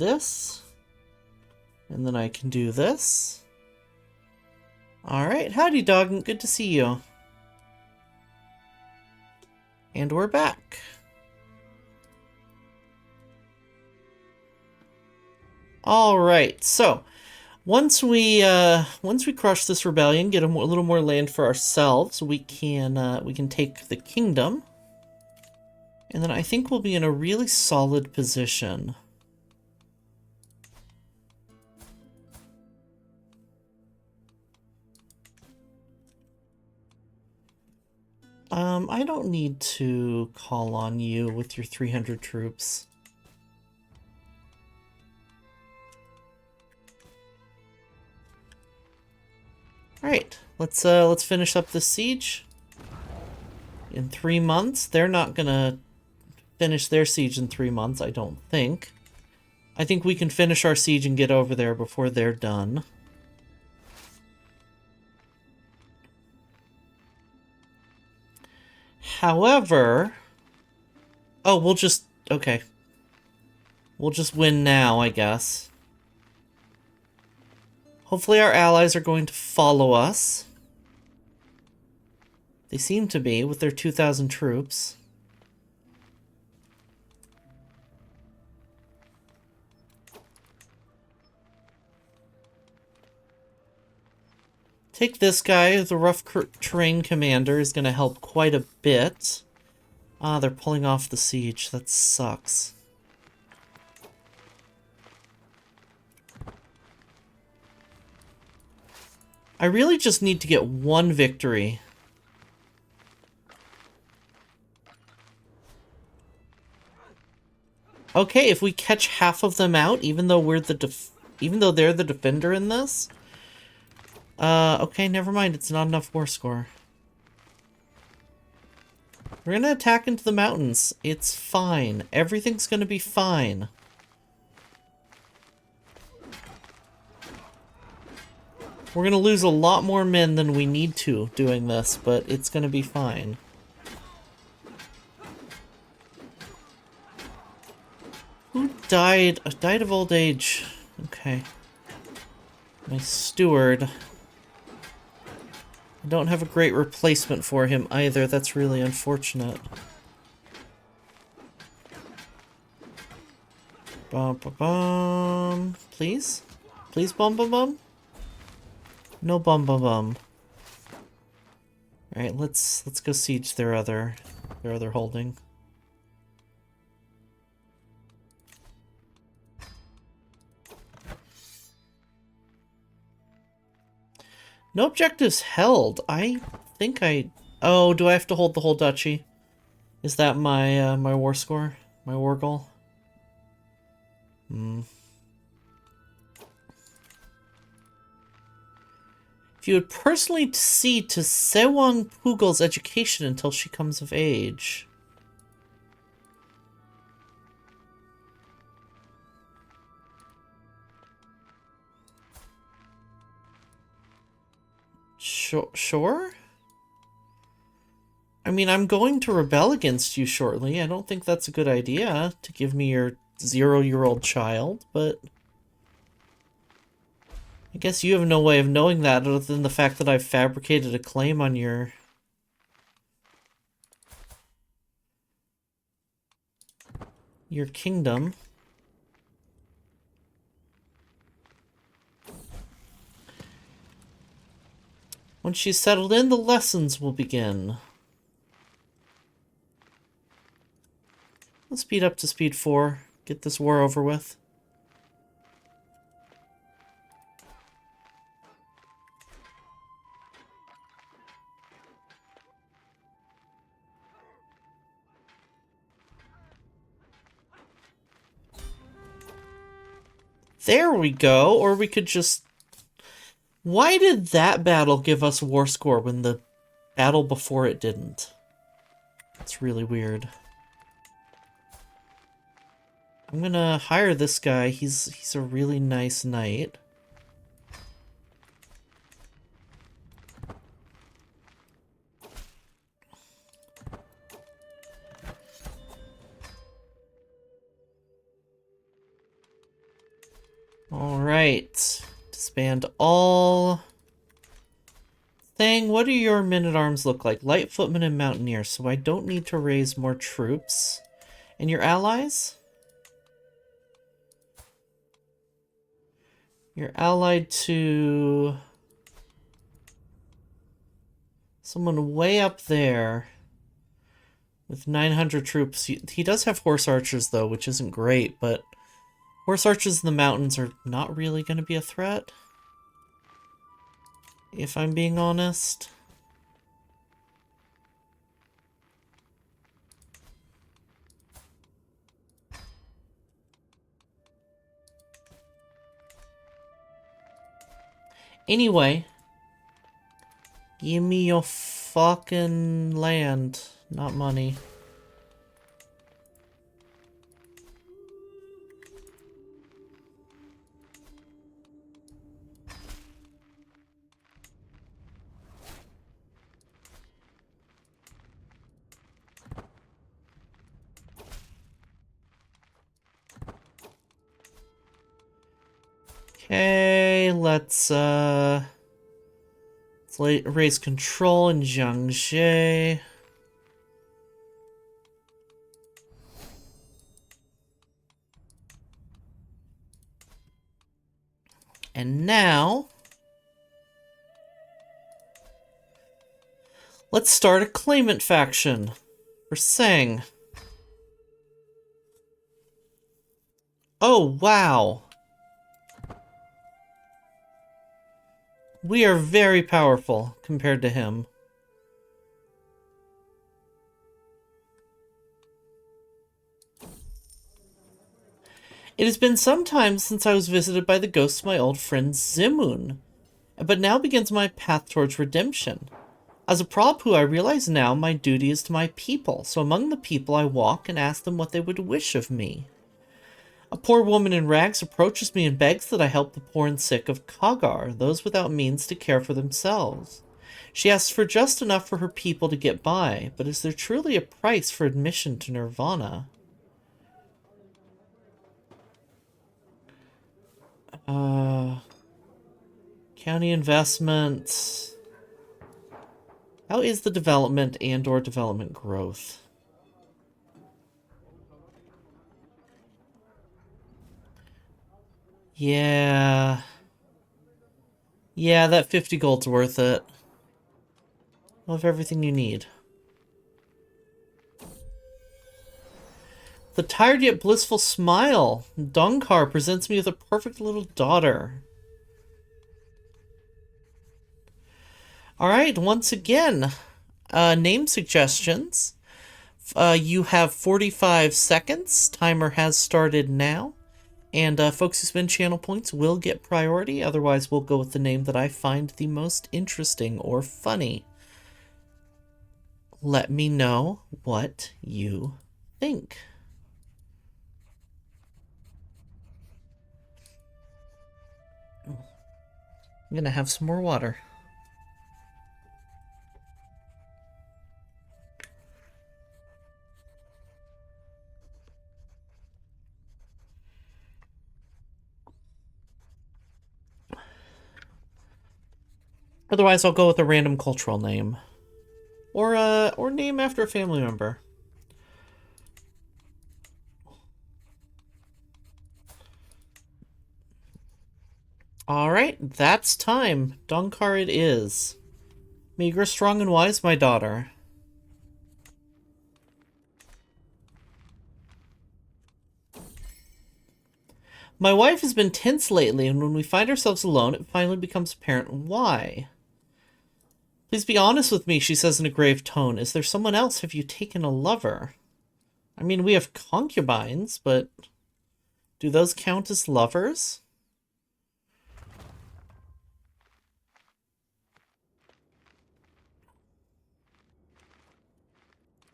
this. And then I can do this. Alright, howdy dog, good to see you. And we're back. Alright, so once we crush this rebellion, get a little more land for ourselves, we can take the kingdom. And then I think we'll be in a really solid position. I don't need to call on you with your 300 troops. Alright, let's finish up this siege. In 3 months, they're not gonna finish their siege in 3 months, I don't think. I think we can finish our siege and get over there before they're done. However... Oh, we'll just... Okay. We'll just win now, I guess. Hopefully our allies are going to follow us. They seem to be, with their 2,000 troops. Take this guy, the rough terrain commander, is going to help quite a bit. Ah, they're pulling off the siege. That sucks. I really just need to get one victory. Okay, if we catch half of them out, even though they're the defender in this. Okay, never mind. It's not enough war score. We're gonna attack into the mountains. It's fine. Everything's gonna be fine. We're gonna lose a lot more men than we need to doing this, but it's gonna be fine. Who died? Died of old age. Okay. My steward. I don't have a great replacement for him either. That's really unfortunate. Bum bum bum. Please? Please bum bum bum? No bum bum bum. Alright, let's go siege their other holding. No objectives held. I think I... Oh, do I have to hold the whole duchy? Is that my my war score? My war goal? If you would personally see to Sewang Pugel's education until she comes of age. Sure? I mean, I'm going to rebel against you shortly. I don't think that's a good idea to give me your 0-year-old child, but... I guess you have no way of knowing that other than the fact that I've fabricated a claim on your kingdom. Once she's settled in, the lessons will begin. Let's speed up to speed 4. Get this war over with. There we go, or we could just... Why did that battle give us war score when the battle before it didn't? It's really weird. I'm gonna hire this guy. He's a really nice knight. Alright. Disband all. Thing, what do your men-at-arms look like? Light footmen and mountaineers, so I don't need to raise more troops. And your allies? You're allied to someone way up there with 900 troops. He does have horse archers, though, which isn't great, but horse archers in the mountains are not really going to be a threat, if I'm being honest. Anyway, give me your fucking land, not money. Okay, let's raise control in Jiangxi. And now, let's start a claimant faction for Sang. Oh, wow. We are very powerful compared to him. It has been some time since I was visited by the ghost of my old friend Zimun, but now begins my path towards redemption. As a Prabhu, I realize now my duty is to my people, so among the people I walk and ask them what they would wish of me. A poor woman in rags approaches me and begs that I help the poor and sick of Kagar, those without means to care for themselves. She asks for just enough for her people to get by, but is there truly a price for admission to nirvana? County investments. How is the development and/or development growth? Yeah. Yeah, that 50 gold's worth it. You'll have everything you need. The tired yet blissful smile. Donkar presents me with a perfect little daughter. Alright, once again, name suggestions. You have 45 seconds. Timer has started now. And folks who spend channel points will get priority. Otherwise, we'll go with the name that I find the most interesting or funny. Let me know what you think. I'm gonna have some more water. Otherwise, I'll go with a random cultural name. Or name after a family member. Alright, that's time. Donkar it is. Meager, strong, and wise, my daughter. My wife has been tense lately, and when we find ourselves alone, it finally becomes apparent why. Please be honest with me, she says in a grave tone. Is there someone else? Have you taken a lover? I mean, we have concubines, but do those count as lovers?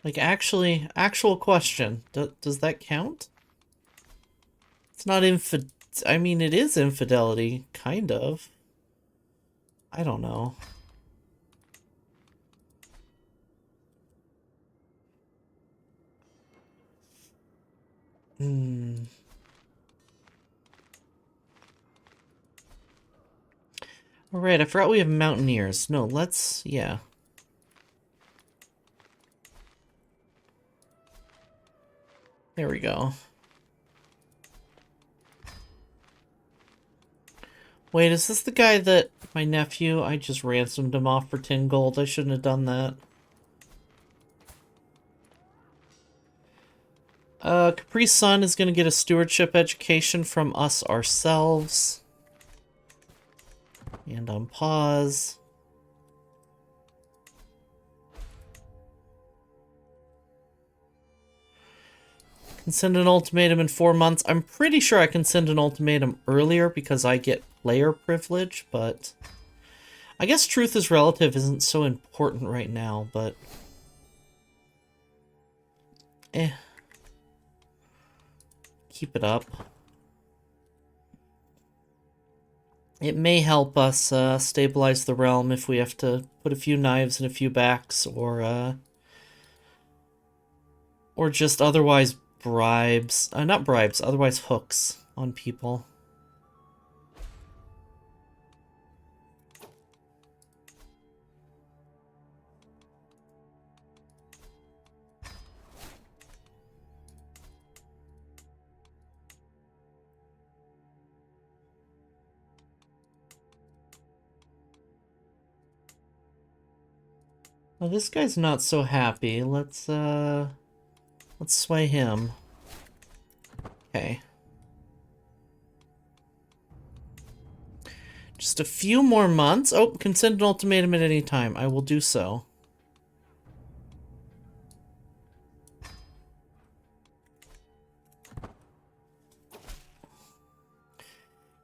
Like, actual question. Does that count? It's not I mean, it is infidelity, kind of. I don't know. Alright, I forgot we have mountaineers. No, let's... yeah. There we go. Wait, is this the guy that... my nephew? I just ransomed him off for 10 gold. I shouldn't have done that. Capri Sun is going to get a stewardship education from us ourselves. And on pause. Can send an ultimatum in 4 months. I'm pretty sure I can send an ultimatum earlier because I get player privilege, but... I guess truth is relative isn't so important right now, but... keep it up. It may help us stabilize the realm if we have to put a few knives in a few backs, or just otherwise bribes. Not bribes, otherwise hooks on people. Well, this guy's not so happy. Let's sway him. Okay. Just a few more months. Oh, can send an ultimatum at any time. I will do so.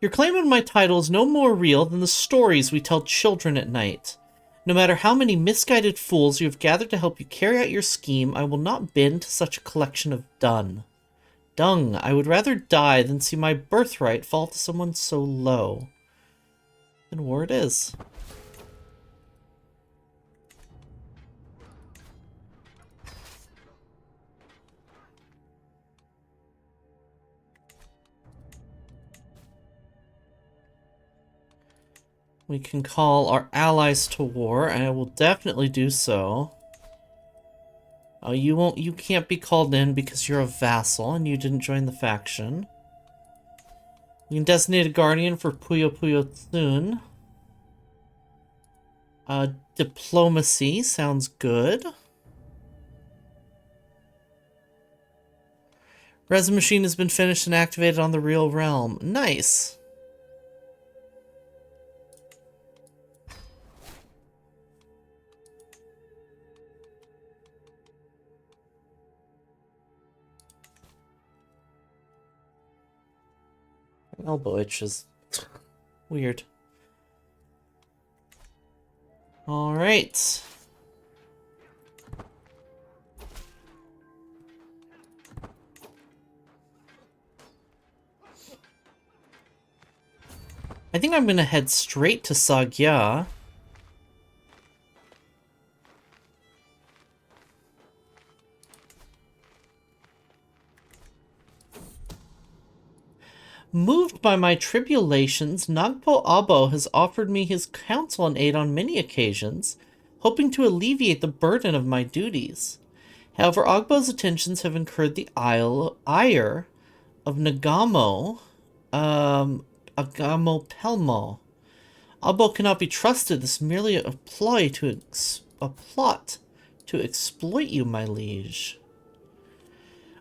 Your claim on my title is no more real than the stories we tell children at night. No matter how many misguided fools you have gathered to help you carry out your scheme, I will not bend to such a collection of dung. I would rather die than see my birthright fall to someone so low. And war it is. We can call our allies to war, and I will definitely do so. Oh, you can't be called in because you're a vassal and you didn't join the faction. You can designate a guardian for Puyo Puyo Tsun. Diplomacy sounds good. Resin machine has been finished and activated on the real realm. Nice. Elbow itches. Weird. Alright. I think I'm gonna head straight to Sagya. Moved by my tribulations, Nagpo Abo has offered me his counsel and aid on many occasions, hoping to alleviate the burden of my duties. However, Agbo's attentions have incurred the ire of Nagamo, Agamo Pelmo. Abo cannot be trusted. This is merely a plot to exploit you, my liege.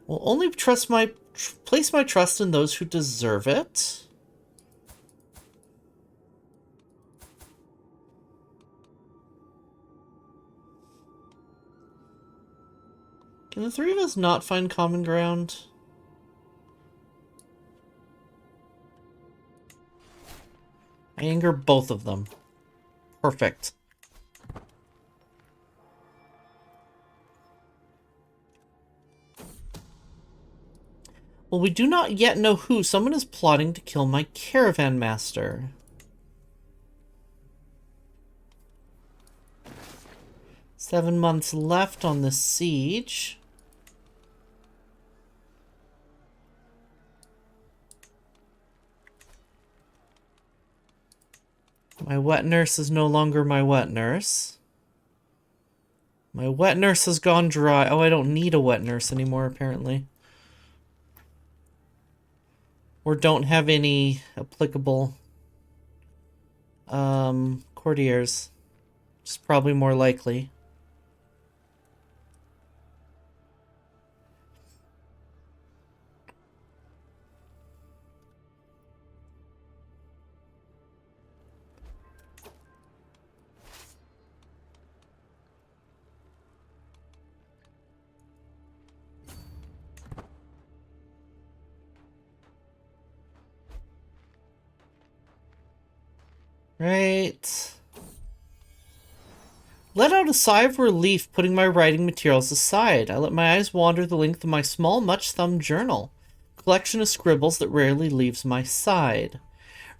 Will only place my trust in those who deserve it. Can the three of us not find common ground? I anger both of them. Perfect. Well, we do not yet know who. Someone is plotting to kill my caravan master. Seven months left on the siege. My wet nurse is no longer my wet nurse. My wet nurse has gone dry. Oh, I don't need a wet nurse anymore, apparently. Or don't have any applicable courtiers. Which is probably more likely. Right. Let out a sigh of relief, putting my writing materials aside. I let my eyes wander the length of my small, much-thumbed journal, collection of scribbles that rarely leaves my side.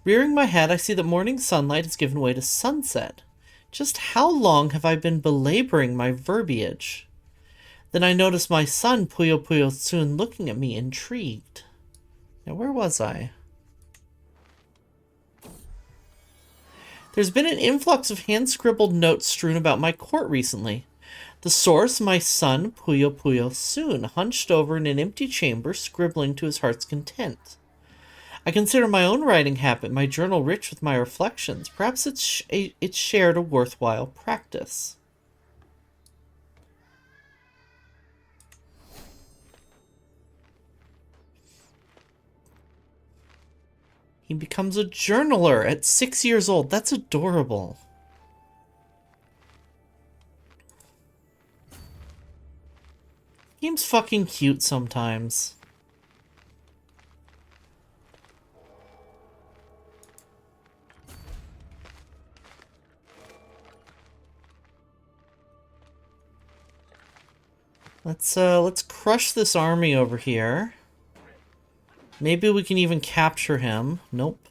Rearing my head, I see that morning sunlight has given way to sunset. Just how long have I been belaboring my verbiage? Then I notice my son, Puyo Puyo Tsun, looking at me, intrigued. Now, where was I? There's been an influx of hand-scribbled notes strewn about my court recently. The source, my son, Puyo Puyo Tsun, hunched over in an empty chamber, scribbling to his heart's content. I consider my own writing habit, my journal rich with my reflections. Perhaps it's shared a worthwhile practice. He becomes a journaler at 6 years old. That's adorable. Game's fucking cute sometimes. Let's crush this army over here. Maybe we can even capture him. Nope.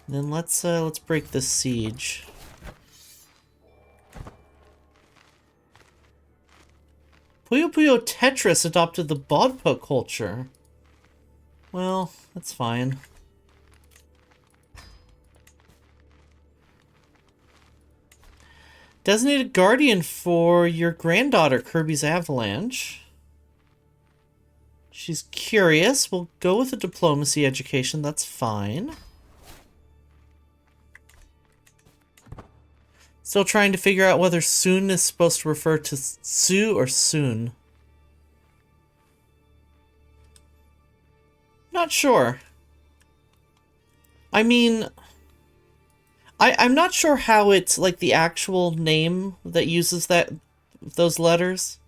Then let's break this siege. Puyo Puyo Tetris adopted the Bodpa culture. Well, that's fine. Designated guardian for your granddaughter, Kirby's Avalanche. She's curious. We'll go with a diplomacy education. That's fine. Still trying to figure out whether soon is supposed to refer to Su or soon. Not sure. I mean, I'm not sure how it's like the actual name that uses those letters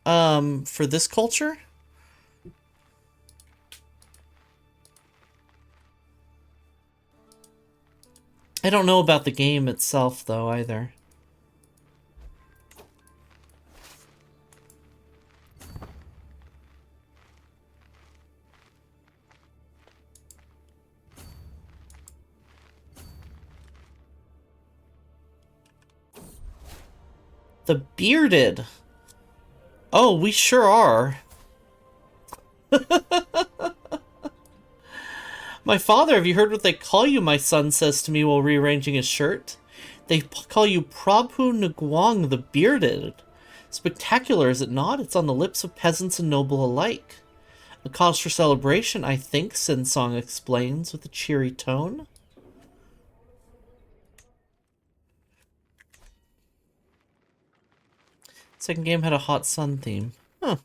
for this culture. I don't know about the game itself, though, either. The Bearded. Oh, we sure are. My father, have you heard what they call you? My son says to me while rearranging his shirt. They call you Prabhu Nguang the Bearded. Spectacular, is it not? It's on the lips of peasants and noble alike. A cause for celebration, I think, Sinsong explains with a cheery tone. Second game had a hot sun theme. Huh.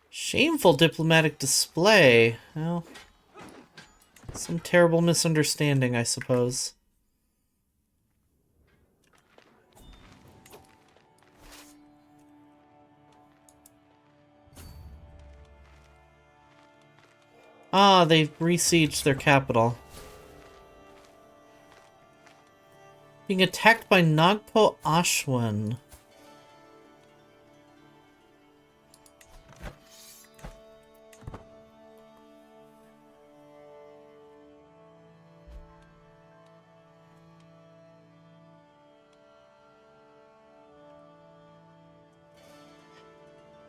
Shameful diplomatic display. Well, some terrible misunderstanding, I suppose. Ah, they besieged their capital. Being attacked by Nagpo Ashwin.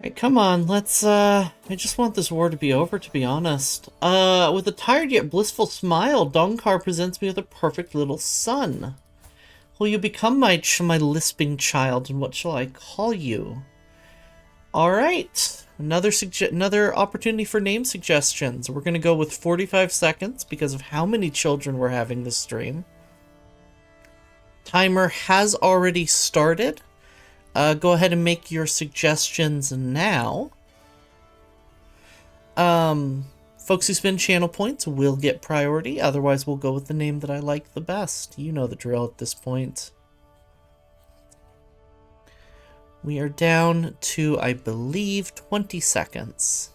Alright, come on, let's, I just want this war to be over, to be honest. With a tired yet blissful smile, Dongkar presents me with a perfect little son. Will you become my lisping child, and what shall I call you? Alright, another opportunity for name suggestions. We're gonna go with 45 seconds because of how many children we're having this stream. Timer has already started. Go ahead and make your suggestions now. Folks who spend channel points will get priority. Otherwise, we'll go with the name that I like the best. You know the drill at this point. We are down to, I believe, 20 seconds.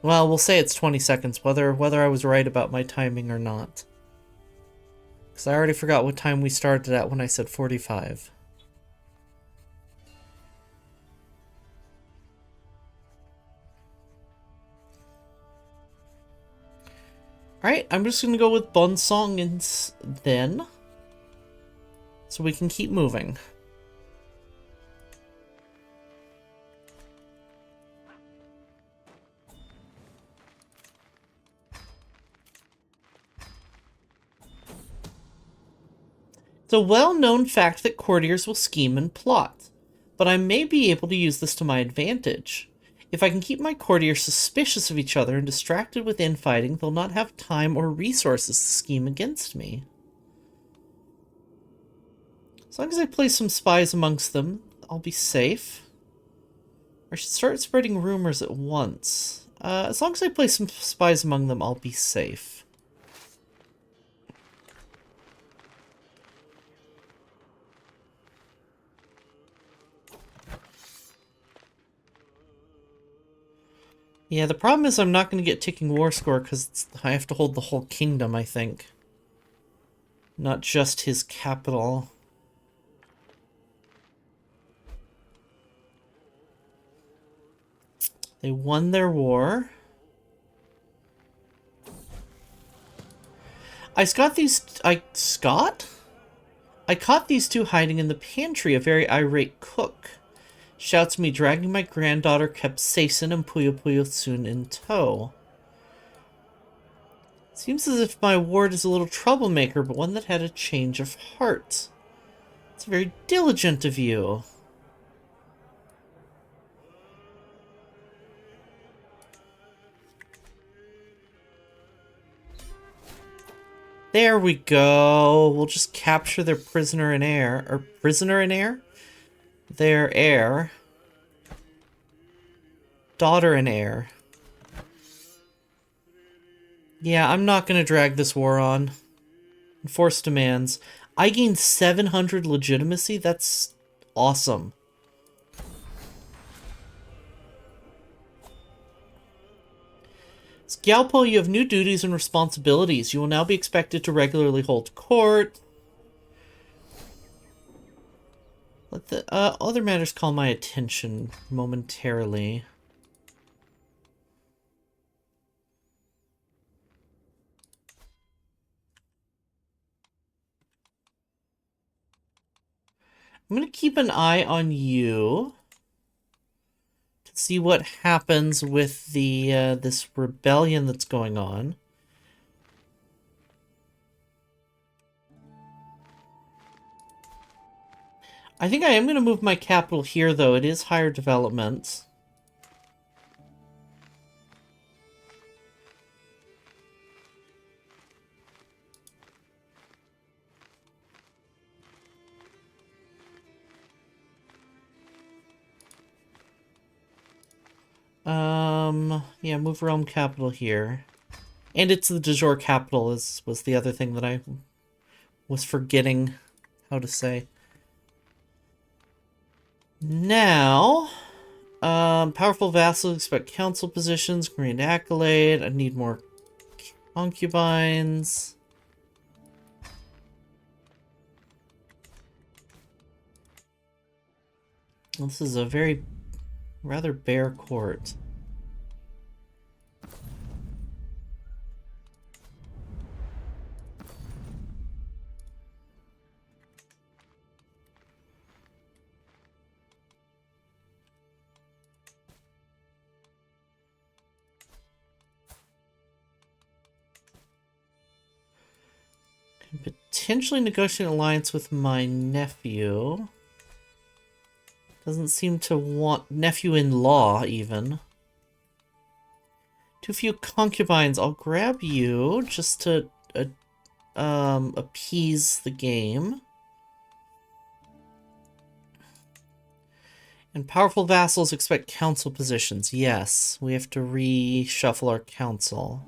Well, we'll say it's 20 seconds, whether I was right about my timing or not. Because I already forgot what time we started at when I said 45. Alright, I'm just going to go with Bonsong then. So we can keep moving. It's a well-known fact that courtiers will scheme and plot, but I may be able to use this to my advantage. If I can keep my courtiers suspicious of each other and distracted with infighting, they'll not have time or resources to scheme against me. As long as I place some spies amongst them, I'll be safe. I should start spreading rumors at once. As long as I place some spies among them, I'll be safe. Yeah, the problem is I'm not going to get ticking war score because I have to hold the whole kingdom, I think. Not just his capital. They won their war. I caught these two hiding in the pantry, a very irate cook. Shouts me dragging my granddaughter Capsaicin and Puyo Puyo soon in tow. Seems as if my ward is a little troublemaker, but one that had a change of heart. It's very diligent of you. There we go. We'll just capture their prisoner and heir. Or prisoner and heir? Their heir. Daughter and heir. Yeah, I'm not going to drag this war on. Enforce demands. I gained 700 legitimacy? That's awesome. Gyalpo, you have new duties and responsibilities. You will now be expected to regularly hold court. Let the other matters call my attention momentarily. I'm going to keep an eye on you to see what happens with the this rebellion that's going on. I think I am going to move my capital here, though. It is higher development. Yeah, move realm capital here. And it's the de jure capital was the other thing that I was forgetting how to say. Now, powerful vassals expect council positions, grand accolade. I need more concubines. This is a rather bare court. potentially negotiate an alliance with my nephew. Doesn't seem to want nephew-in-law, even. Too few concubines. I'll grab you just to appease the game. And powerful vassals expect council positions. Yes, we have to reshuffle our council.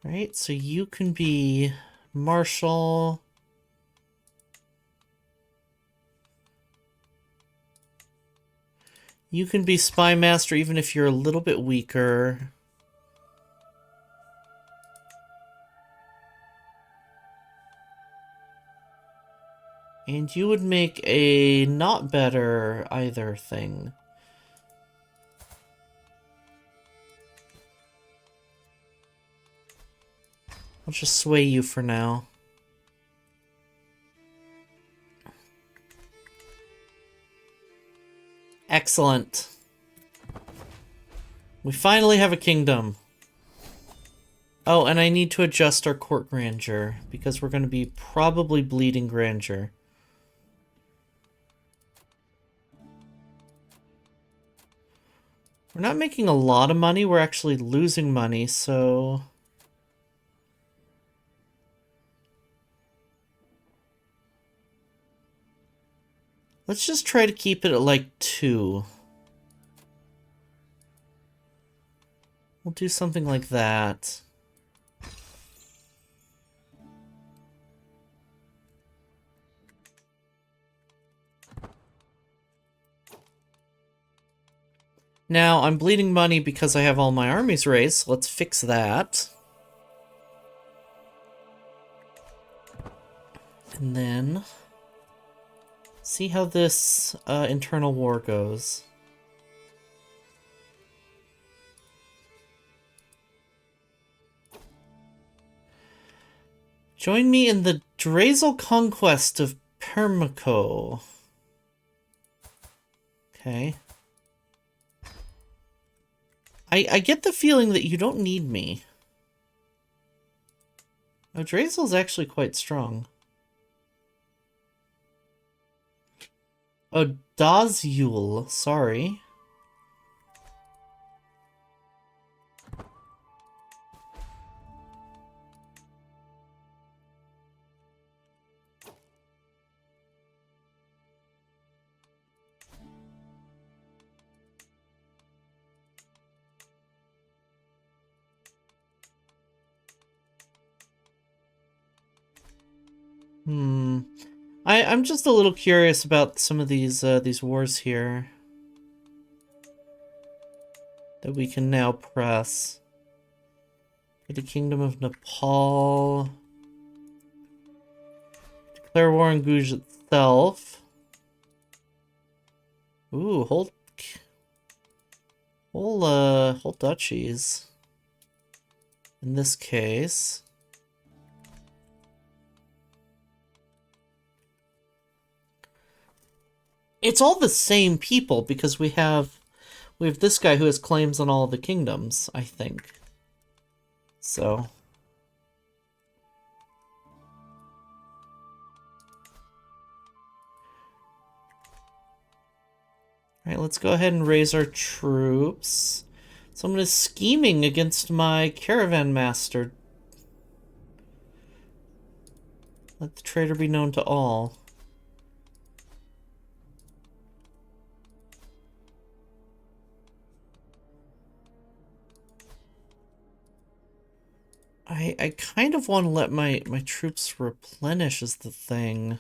Right, so you can be marshal. You can be spy master even if you're a little bit weaker. And you would make a not better either thing. I'll just sway you for now. Excellent. We finally have a kingdom. Oh, and I need to adjust our court grandeur, because we're going to be probably bleeding grandeur. We're not making a lot of money, we're actually losing money, so... let's just try to keep it at like 2. We'll do something like that. Now, I'm bleeding money because I have all my armies raised, so let's fix that. And then... see how this internal war goes. Join me in the Drazel conquest of Permico. Okay. I get the feeling that you don't need me. Oh, Drazel's actually quite strong. Oh, Dazul, sorry. I'm just a little curious about some of these wars here that we can now press. The Kingdom of Nepal. Declare war on Guj itself. Ooh, whole duchies. In this case. It's all the same people because we have this guy who has claims on all the kingdoms, I think. So. Alright, let's go ahead and raise our troops. Someone is scheming against my caravan master. Let the traitor be known to all. I kind of want to let my troops replenish is the thing.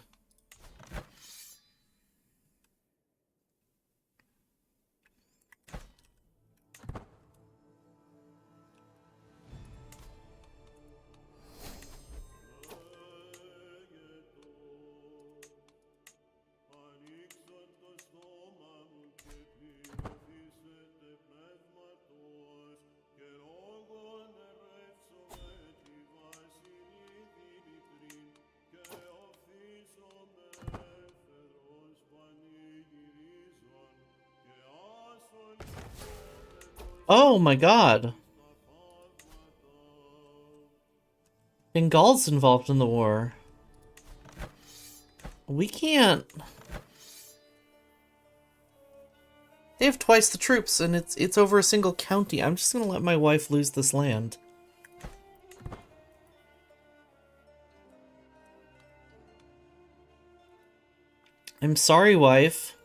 Oh my god. Bengal's involved in the war. We can't... They have twice the troops, and it's over a single county. I'm just gonna let my wife lose this land. I'm sorry, wife.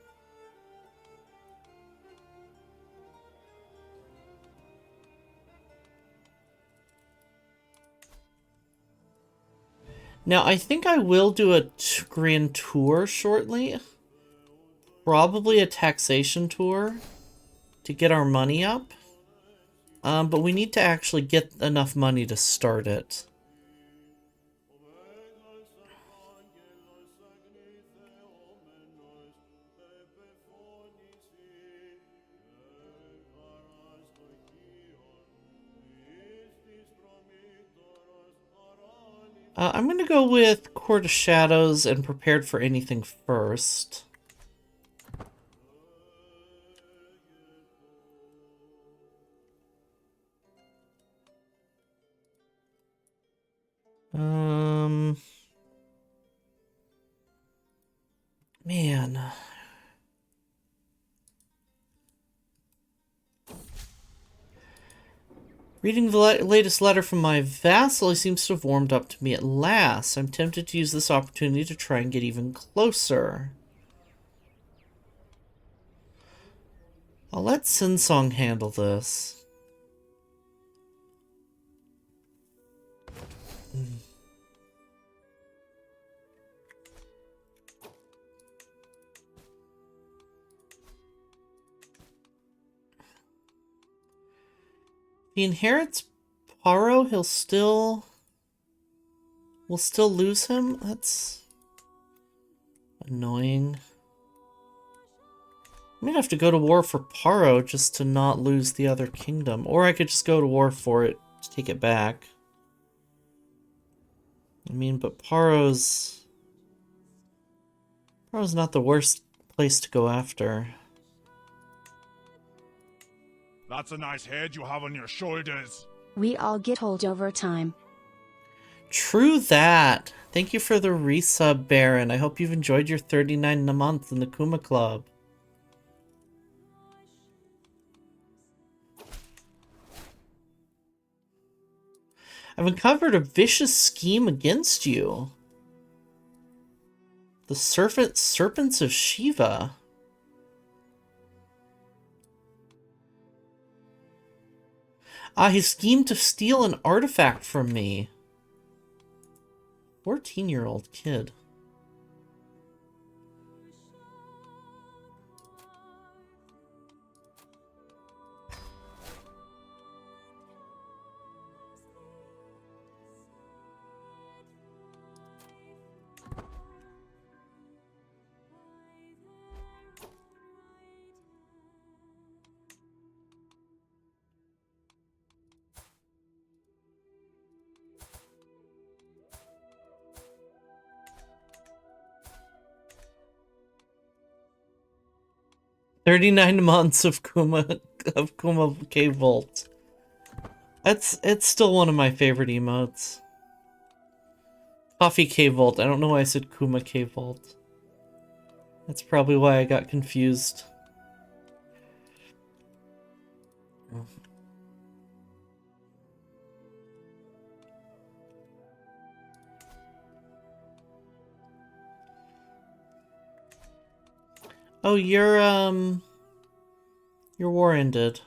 Now, I think I will do a grand tour shortly. Probably a taxation tour to get our money up. But we need to actually get enough money to start it. I'm going to go with Court of Shadows and Prepared for Anything first. Man. Reading the latest letter from my vassal, he seems to have warmed up to me at last. I'm tempted to use this opportunity to try and get even closer. I'll let Sinsong handle this. He inherits Paro, we'll still lose him? That's annoying. I'm gonna have to go to war for Paro just to not lose the other kingdom. Or I could just go to war for it to take it back. I mean, but Paro's not the worst place to go after. That's a nice head you have on your shoulders. We all get old over time. True that. Thank you for the resub, Baron. I hope you've enjoyed your 39 a month in the Kuma Club. I've uncovered a vicious scheme against you. The serpents of Shiva. Ah, he schemed to steal an artifact from me. 14-year-old kid. "39 months of Kuma Cave Vault." It's still one of my favorite emotes. Coffee Cave Vault. I don't know why I said Kuma Cave Vault. That's probably why I got confused. Oh, your war ended.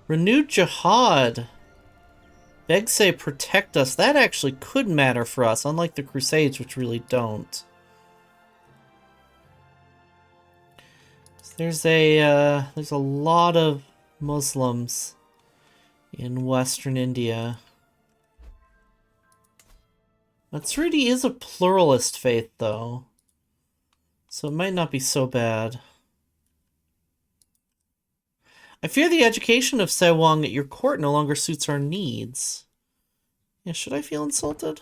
Renewed Jihad. Begsay protect us. That actually could matter for us, unlike the Crusades, which really don't. There's a lot of Muslims in Western India. Matsrudi is a pluralist faith, though, so it might not be so bad. I fear the education of Sewang at your court no longer suits our needs. Yeah, should I feel insulted?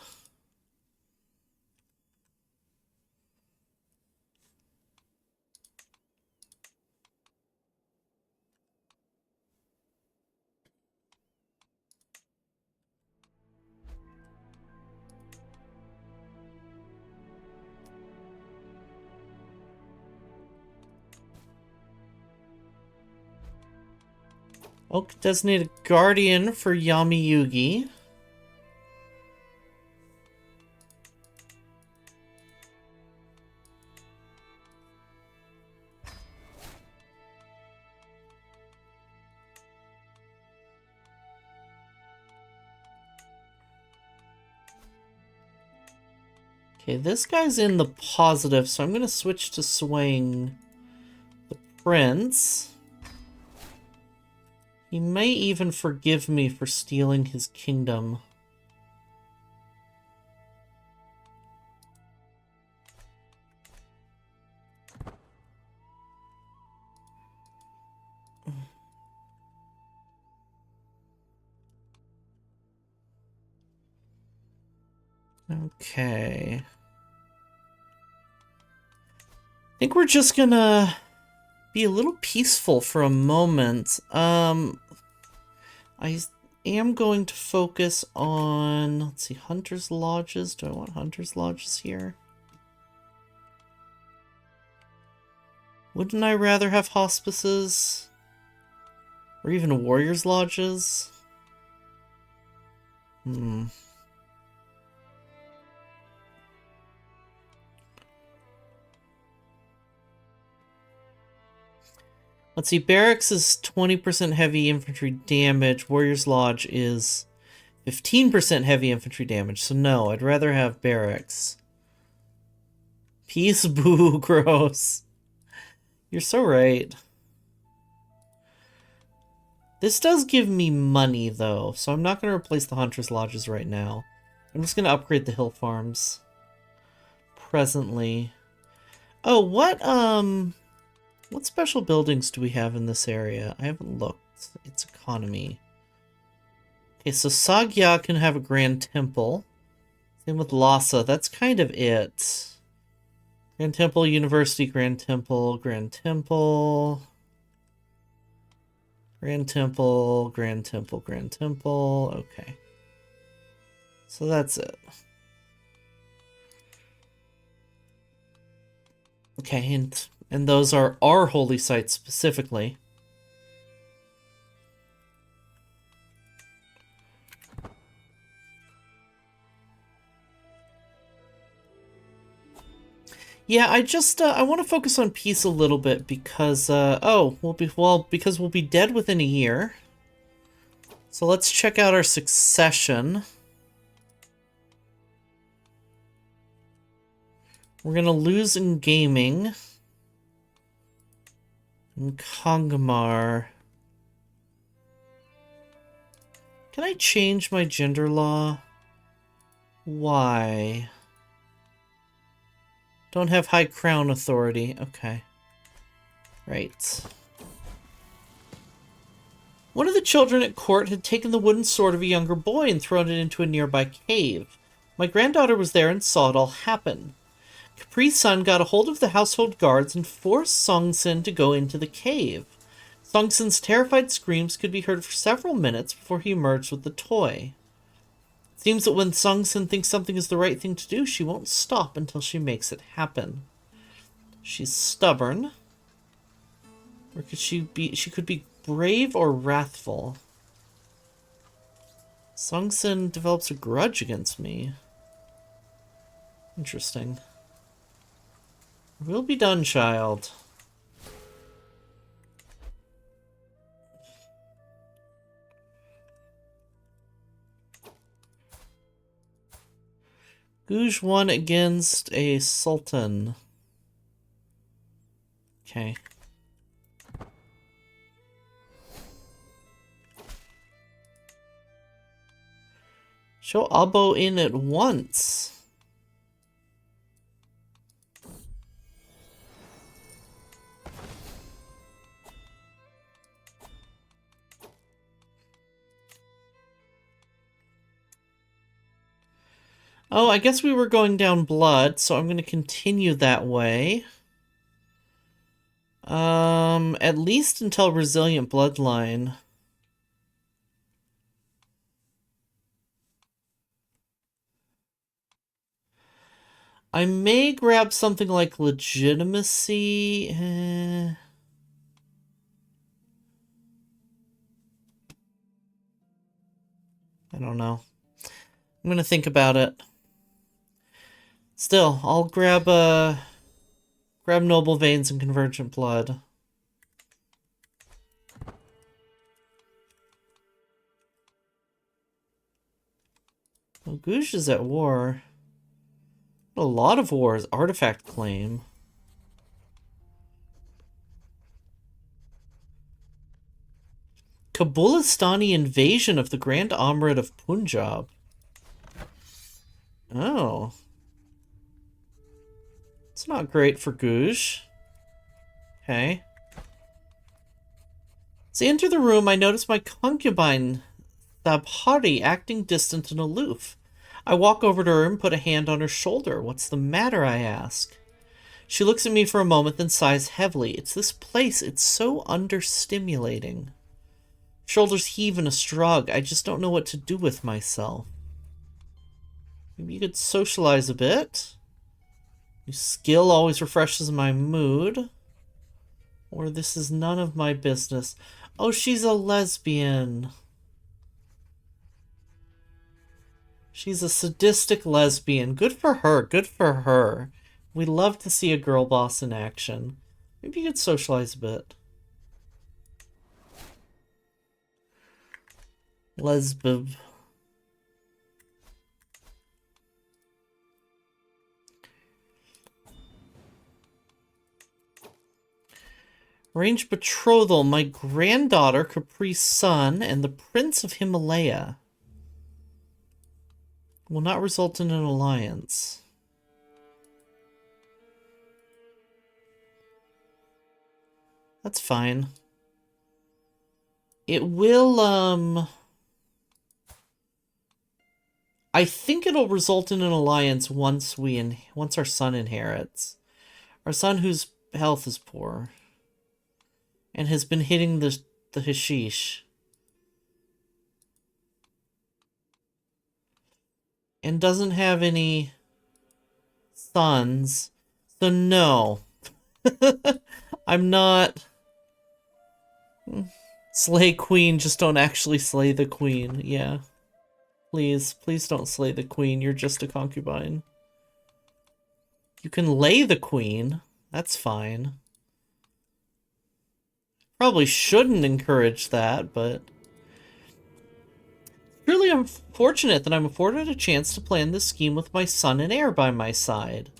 Oak designated guardian for Yami Yugi. Okay, this guy's in the positive, so I'm going to switch to swaying the prince. He may even forgive me for stealing his kingdom. Okay. I think we're just gonna be a little peaceful for a moment. I am going to focus on, let's see, Hunter's Lodges. Do I want Hunter's Lodges here? Wouldn't I rather have hospices? Or even Warriors Lodges? Let's see, Barracks is 20% heavy infantry damage. Warriors Lodge is 15% heavy infantry damage. So no, I'd rather have Barracks. Peace, boo, gross. You're so right. This does give me money, though, so I'm not going to replace the Hunter's Lodges right now. I'm just going to upgrade the hill farms. Presently. Oh, what special buildings do we have in this area? I haven't looked. It's economy. Okay, so Sagya can have a Grand Temple. Same with Lhasa. That's kind of it. Grand Temple, University, Grand Temple, Grand Temple. Grand Temple, Grand Temple, Grand Temple. Okay. So that's it. Okay, and those are our holy sites specifically. Yeah, I want to focus on peace a little bit because because we'll be dead within a year. So let's check out our succession. We're gonna lose in gaming. In Kongamar. Can I change my gender law? Why? Don't have high crown authority. Okay. Right. One of the children at court had taken the wooden sword of a younger boy and thrown it into a nearby cave. My granddaughter was there and saw it all happen. Capri's son got a hold of the household guards and forced Song Sin to go into the cave. Song Sin's terrified screams could be heard for several minutes before he emerged with the toy. It seems that when Song Sin thinks something is the right thing to do, she won't stop until she makes it happen. She's stubborn. Or could she could be brave or wrathful. Song Sin develops a grudge against me. Interesting. We'll be done, child. Guj won against a sultan. Okay. Show Abo in at once. Oh, I guess we were going down blood, so I'm going to continue that way. At least until Resilient Bloodline. I may grab something like Legitimacy. I don't know. I'm gonna think about it. Still, I'll grab Noble Veins and Convergent Blood. Well, Goosh is at war. A lot of wars. Artifact claim. Kabulistani invasion of the Grand Emirate of Punjab. Oh. It's not great for Goosh. Okay. As I enter the room, I notice my concubine, Thabhari, acting distant and aloof. I walk over to her and put a hand on her shoulder. What's the matter, I ask. She looks at me for a moment, then sighs heavily. It's this place. It's so understimulating. Shoulders heave in a shrug. I just don't know what to do with myself. Maybe you could socialize a bit. New skill always refreshes my mood. Or this is none of my business. Oh, she's a lesbian. She's a sadistic lesbian. Good for her. Good for her. We love to see a girl boss in action. Maybe you could socialize a bit. Lesbib. Arranged betrothal. My granddaughter, Capri's son, and the Prince of Himalaya will not result in an alliance. That's fine. It will, I think it'll result in an alliance once our son inherits. Our son whose health is poor. And has been hitting the hashish. And doesn't have any sons. So no. I'm not... Slay queen, just don't actually slay the queen. Yeah. Please, please don't slay the queen. You're just a concubine. You can lay the queen. That's fine. Probably shouldn't encourage that, but... Truly unfortunate that I'm afforded a chance to plan this scheme with my son and heir by my side.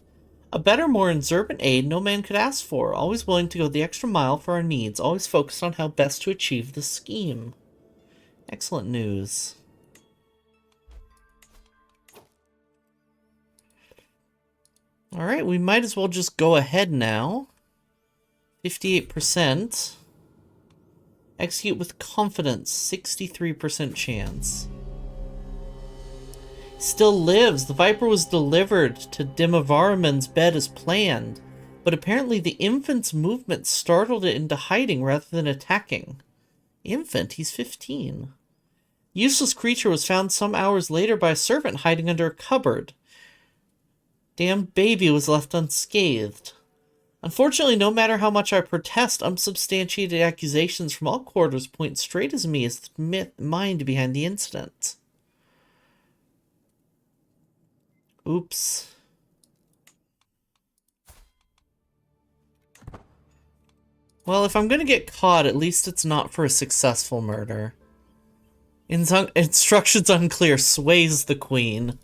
A better, more observant aide no man could ask for, always willing to go the extra mile for our needs, always focused on how best to achieve the scheme. Excellent news. Alright, we might as well just go ahead now. 58%. Execute with confidence, 63% chance. Still lives. The Viper was delivered to Dimavaraman's bed as planned, but apparently the infant's movement startled it into hiding rather than attacking. Infant? He's 15. Useless creature was found some hours later by a servant hiding under a cupboard. Damn baby was left unscathed. Unfortunately, no matter how much I protest, unsubstantiated accusations from all quarters point straight as me as the mind behind the incident. Oops. Well, if I'm gonna get caught, at least it's not for a successful murder. Instructions unclear, sways the queen.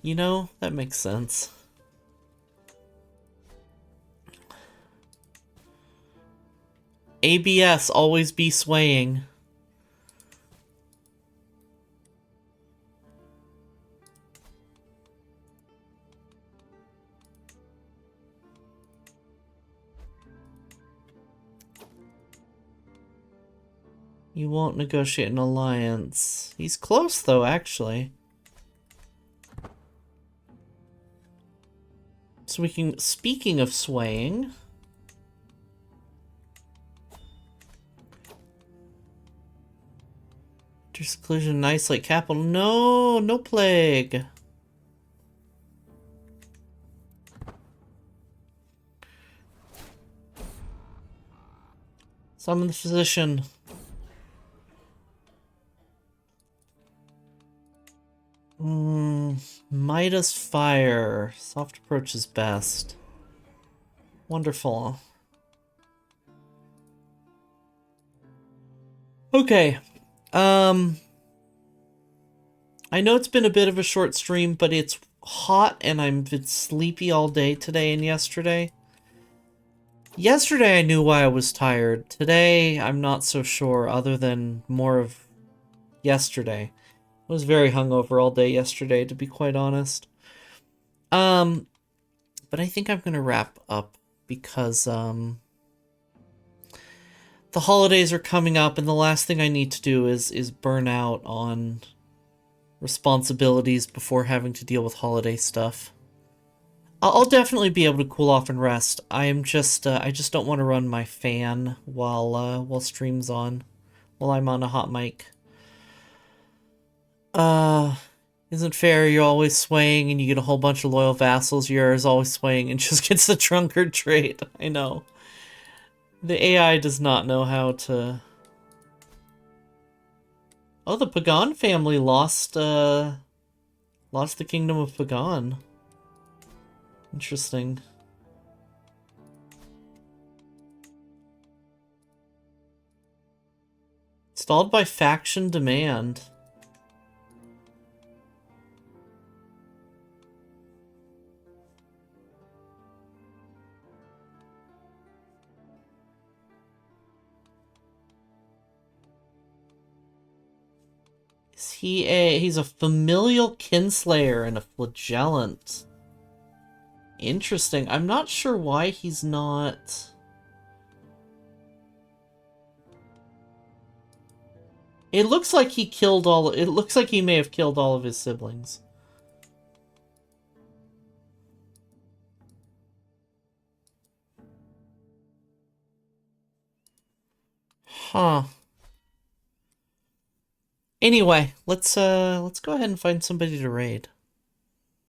You know, that makes sense. ABS, always be swaying. You won't negotiate an alliance. He's close, though, actually. So we can, speaking of swaying, seclusion, nice like capital. No, no plague. Summon the physician. Midas fire. Soft approach is best. Wonderful. Okay. I know it's been a bit of a short stream, but it's hot and I've been sleepy all day today and yesterday. Yesterday I knew why I was tired. Today I'm not so sure, other than more of yesterday. I was very hungover all day yesterday, to be quite honest. But I think I'm gonna wrap up because the holidays are coming up, and the last thing I need to do is burn out on responsibilities before having to deal with holiday stuff. I'll definitely be able to cool off and rest. I just don't want to run my fan while stream's on, while I'm on a hot mic. Isn't fair, you're always swaying and you get a whole bunch of loyal vassals. Yours always swaying and just gets the drunkard trait. I know. The AI does not know how to... Oh, the Pagan family lost the kingdom of Pagan. Interesting. Stalled by faction demand. He's a familial kinslayer and a flagellant. Interesting. I'm not sure why he's not... It looks like he killed all... It looks like he may have killed all of his siblings. Huh. Anyway, let's go ahead and find somebody to raid.